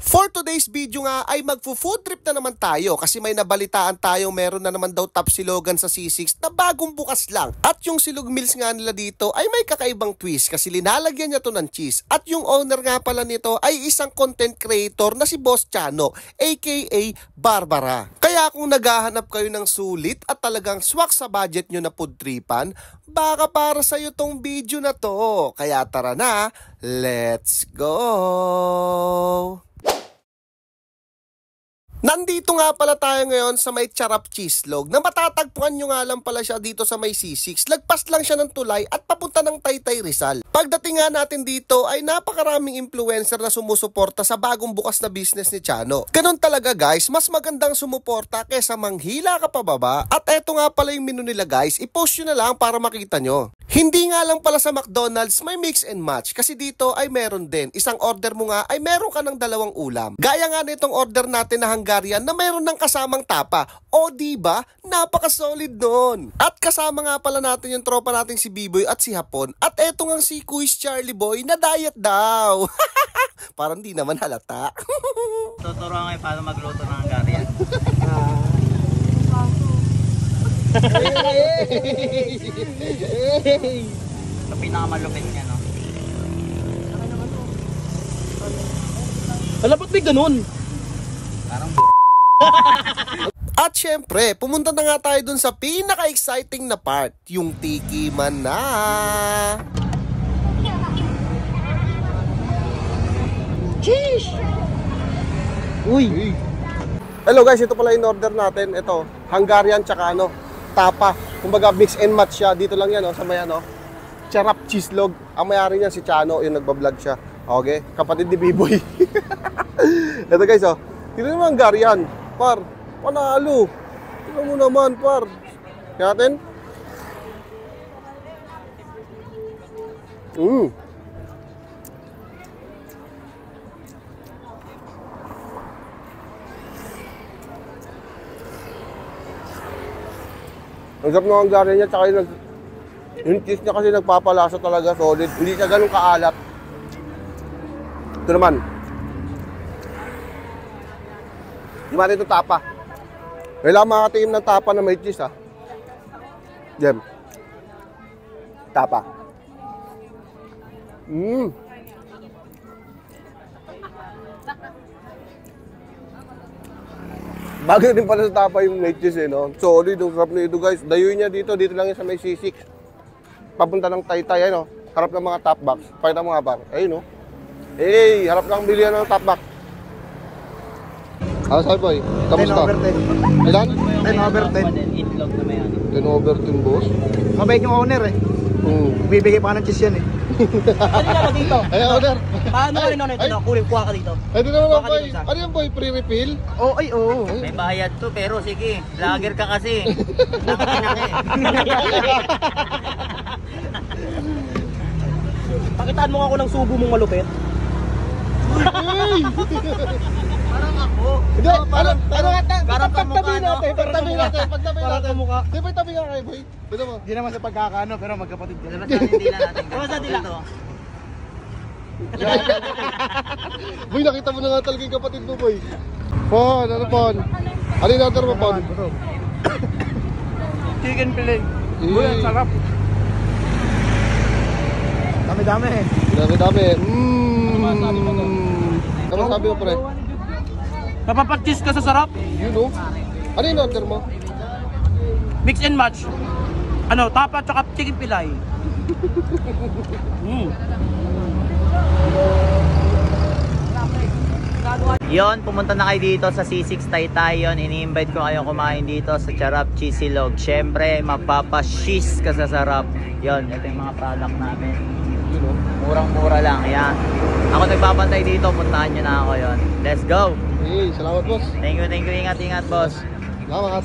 For today's video nga ay magfo-food trip na naman tayo kasi may nabalitaan tayo meron na naman daw Tapsilogan sa C6 na bagong bukas lang. At yung silog meals nga nila dito ay may kakaibang twist kasi linalagyan niya to ng cheese. At yung owner nga pala nito ay isang content creator na si Boss Chano aka Barbara. Kaya kung naghahanap kayo ng sulit at talagang swak sa budget nyo na food tripan, baka para sa'yo tong video na to. Kaya tara na, let's go! Nandito nga pala tayo ngayon sa may Charap Cheeselog na matatagpuan nyo nga lang pala siya dito sa may C6. Lagpas lang siya ng tulay at papunta ng Taytay Rizal. Pagdating nga natin dito ay napakaraming influencer na sumusuporta sa bagong bukas na business ni Chano. Ganun talaga guys, mas magandang sumuporta kesa manghila ka pababa. At eto nga pala yung menu nila guys, i-post nyo na lang para makita nyo. Hindi nga lang pala sa McDonald's may mix and match kasi dito ay meron din. Isang order mo nga ay meron ka ng dalawang ulam. Gaya nga nitong order natin na Hungarian na meron ng kasamang tapa. O diba? Napaka-solid nun. At kasama nga pala natin yung tropa nating si B-Boy at si Hapon. At eto nga si Quiz Charlie Boy na diet daw. Parang di naman halata. Tuturo nga paano magluto ng Hungarian. Ito pinakamalupit niya, no? Alam, ba't may ganun? Parang At syempre, pumunta na nga tayo dun sa pinaka-exciting na part, yung tikiman na. Sheesh! Uy! Hello guys, ito pala in order natin. Ito, Hungarian tsaka tapa. Kumbaga mix and match siya. Dito lang yan, sa may Charap Cheeselog. Ang mayari niya si Chano, yung nagbablog siya. Okay, kapatid ni B-Boy. Ito guys, tignan mo Hungarian. Par, panalo. Tignan mo naman, par. Kaya natin. Ang sarap ng Hungarian niya, tsaka yung cheese niya kasi nagpapalasa talaga, solid. Hindi siya ganun kaalat. Ito naman. Di ba ito tapa? Kailangan makatiim ng tapa na may cheese, Jem. Tapa. Bagay din pala sa tapa yung may cheese, Solid, yung sarap na ito guys. Dayoy niya dito lang yan sa may C6. Papunta ng Taytay, harap ng mga top box. Pakita mo nga par. Ayun, Hey, harap lang bilihan ng top box. Ano sabi boy? Kamusta? 10/10. Ilan? 10/10. itlog na may 10/10 boss. Mabait yung owner Bibigay pa ng cheese yan Ano ka dito? Ay, order. Paano ka rin ito? Kuha ka dito. Ay, dito naman boy. Ano yung boy? Pre-refill? Oo. May bayad to pero sige, vlogger ka kasi. Pakitaan mo nga ako ng subo mong malupit. Parang ako. Hindi, Pagtabi natin. Mukha. Di ba tabi nga kayo boy? Dito mo. Hindi naman sa pagkakaano, pero magkapatid ka. Labas natin dila natin. Labas natin dila to. Boy, nakita mo na nga talaga yung kapatid mo boy. Pon, ano pon? Ano yung order mo pon? Chicken fillet. Uy, ang sarap. Dami-dami. Dami-dami. Ano sabi mo pre? Napapat-cheese ka sa sarap. Ano yung order mo? Mix and match. Tapa tsaka chicken pilay. Yon, pumunta na kayo dito sa C6 Taytay. Yon, ini-invite ko kayo kumain dito sa Charap Cheeselog. Syempre, mapapashis ka sa sarap. Yon, ito yung mga product namin. Murang-mura lang, yan. Ako nagbabantay dito, puntahan nyo na ako yon. Let's go! Hey, salamat boss. Thank you, ingat boss. Salamat.